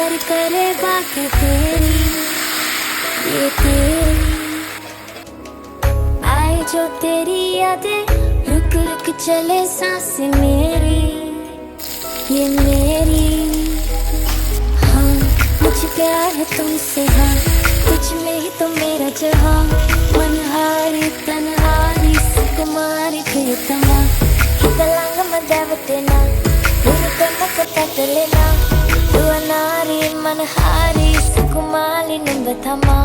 प्यार करेगा कि तेरी ये तेरी आए जो तेरी यादें रुक रुक चले सांसें मेरी ये मेरी। हाँ मुझे प्यार है तुमसे, हाँ तुझ में ही तो मेरा जहाँ। मनहारी तनहारी सुकुमारी प्रियतमा हितलांग मदावतेना निमित्तमक ततलेना दुअनारी मनहारी सुकुमारी निंबथमा।